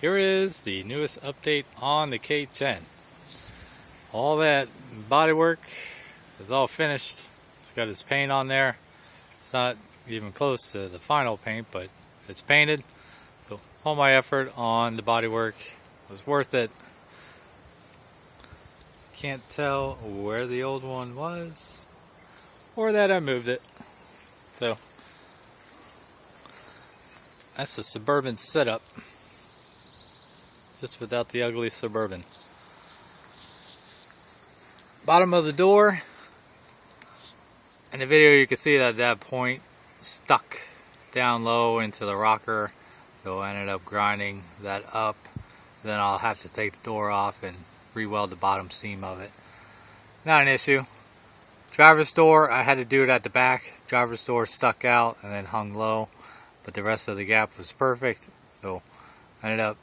Here is the newest update on the K10. All that bodywork is all finished. It's got its paint on there. It's not even close to the final paint, but it's painted. So all my effort on the bodywork was worth it. Can't tell where the old one was or that I moved it. So that's the Suburban setup, just without the ugly Suburban. Bottom of the door. In the video you can see that point stuck down low into the rocker, so I ended up grinding that up. Then I'll have to take the door off and re-weld the bottom seam of it. Not an issue. Driver's door, I had to do it at the back. Driver's door stuck out and then hung low, but the rest of the gap was perfect, so I ended up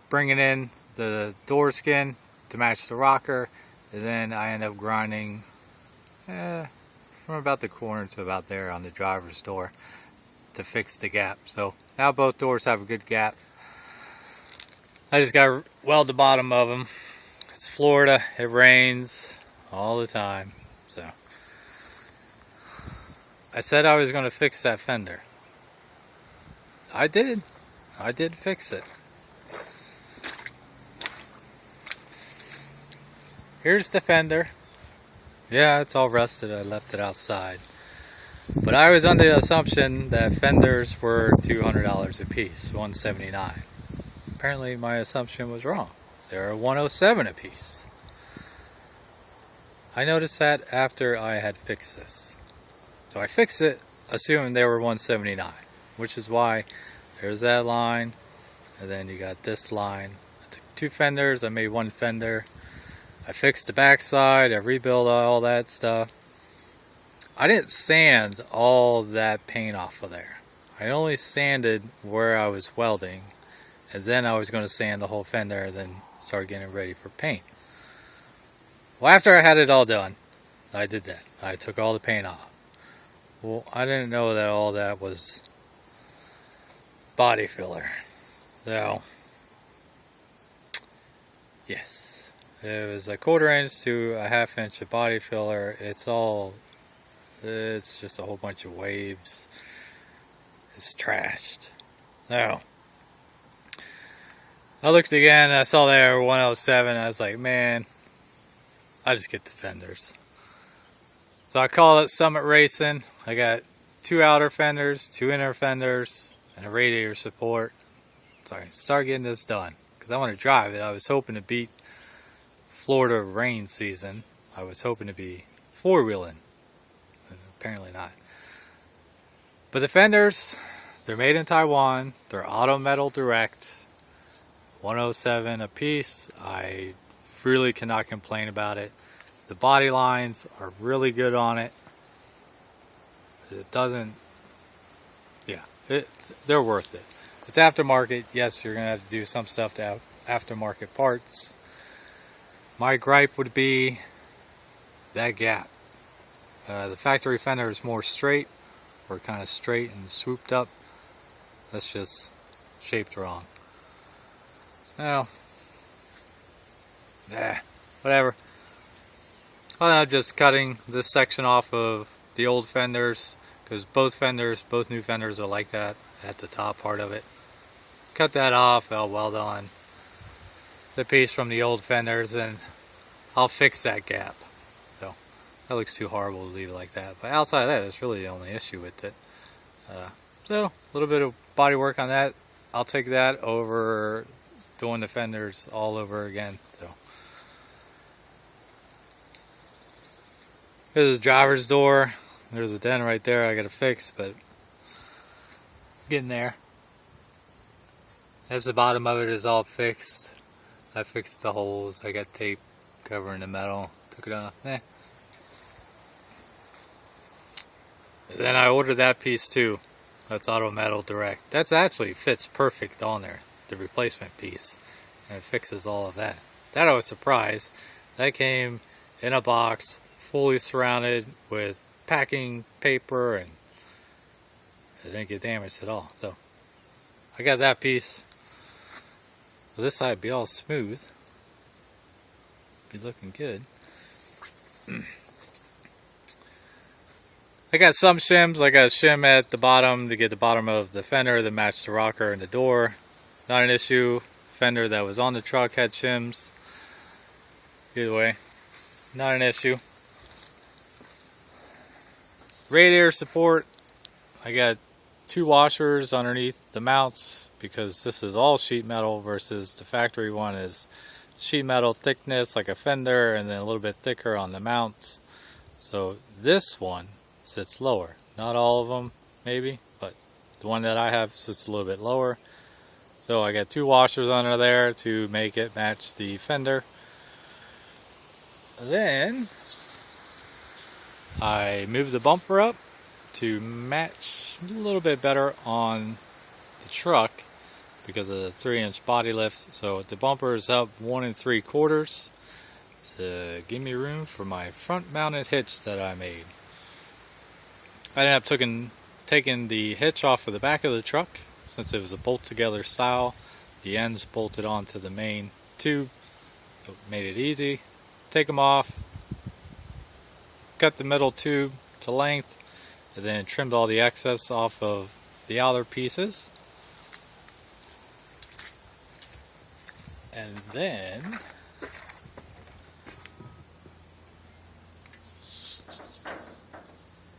bringing in the door skin to match the rocker, and then I ended up grinding from about the corner to about there on the driver's door to fix the gap. So now both doors have a good gap. I just got to weld the bottom of them. It's Florida, it rains all the time, so I said I was going to fix that fender. I did fix it. Here's the fender. Yeah, it's all rusted. I left it outside. But I was under the assumption that fenders were $200 a piece, $179. Apparently my assumption was wrong. They're $107 a piece. I noticed that after I had fixed this. So I fixed it assuming they were $179, which is why there's that line, and then you got this line. I took two fenders, I made one fender. I fixed the backside, I rebuilt all that stuff. I didn't sand all that paint off of there. I only sanded where I was welding, and then I was going to sand the whole fender and then start getting ready for paint. Well, after I had it all done, I did that. I took all the paint off. Well, I didn't know that all that was body filler. So, yes. It was a 1/4 inch to a 1/2 inch of body filler. It's just a whole bunch of waves. It's trashed. Now, I looked again, I saw there 107. I was like, man, I just get the fenders. So I call it Summit Racing. I got 2 outer fenders, 2 inner fenders, and a radiator support. So I can start getting this done, because I want to drive it. I was hoping to beat Florida rain season. I was hoping to be 4-wheeling, and apparently not. But the fenders, they're made in Taiwan. They're auto metal direct, 107 a piece. I really cannot complain about it. The body lines are really good on it. It doesn't, they're worth it. It's aftermarket. Yes, you're gonna have to do some stuff to have aftermarket parts. My gripe would be that gap. The factory fender is more straight, or kind of straight and swooped up. That's just shaped wrong. Well, whatever. I'm just cutting this section off of the old fenders, because both new fenders are like that at the top part of it. Cut that off, I'll weld on the piece from the old fenders, and I'll fix that gap. So that looks too horrible to leave it like that, but outside of that, it's really the only issue with it. So a little bit of body work on that. I'll take that over doing the fenders all over again. So here's the driver's door. There's a dent right there I gotta fix, but getting there. As the bottom of it is all fixed, I fixed the holes. I got tape covering the metal. Took it off. Then I ordered that piece too. That's auto metal direct. That's actually fits perfect on there, the replacement piece, and it fixes all of that. That I was surprised. That came in a box, fully surrounded with packing paper, and it didn't get damaged at all. So I got that piece. So this side be all smooth. Be looking good. I got some shims. I got a shim at the bottom to get the bottom of the fender that matched the rocker and the door. Not an issue. Fender that was on the truck had shims. Either way, not an issue. Radiator support. I got 2 washers underneath the mounts because this is all sheet metal versus the factory one is sheet metal thickness like a fender and then a little bit thicker on the mounts. So this one sits lower. Not all of them maybe, but the one that I have sits a little bit lower. So I got 2 washers under there to make it match the fender. Then I moved the bumper up to match a little bit better on the truck because of the 3-inch body lift. So the bumper is up 1 3/4 to give me room for my front mounted hitch that I made. I ended up taking the hitch off of the back of the truck since it was a bolt together style. The ends bolted onto the main tube. It made it easy. Take them off, cut the middle tube to length, and then trimmed all the excess off of the outer pieces. And then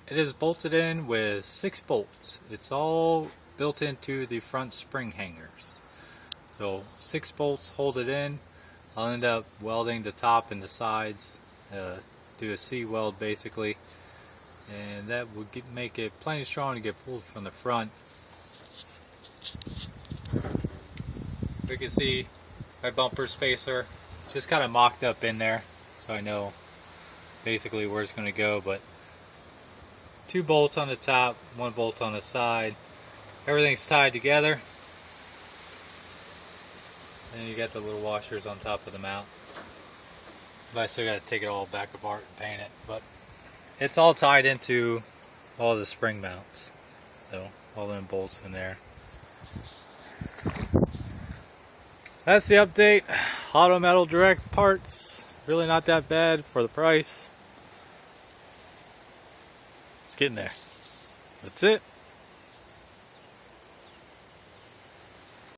it is bolted in with 6 bolts. It's all built into the front spring hangers. So 6 bolts hold it in. I'll end up welding the top and the sides, do a C-weld basically, and that will make it plenty strong to get pulled from the front. You can see my bumper spacer just kind of mocked up in there, so I know basically where it's going to go, but 2 bolts on the top, 1 bolt on the side. Everything's tied together. And you got the little washers on top of the mount. But I still got to take it all back apart and paint it. But it's all tied into all the spring mounts. So all them bolts in there. That's the update. Auto Metal Direct parts. Really not that bad for the price. It's getting there. That's it.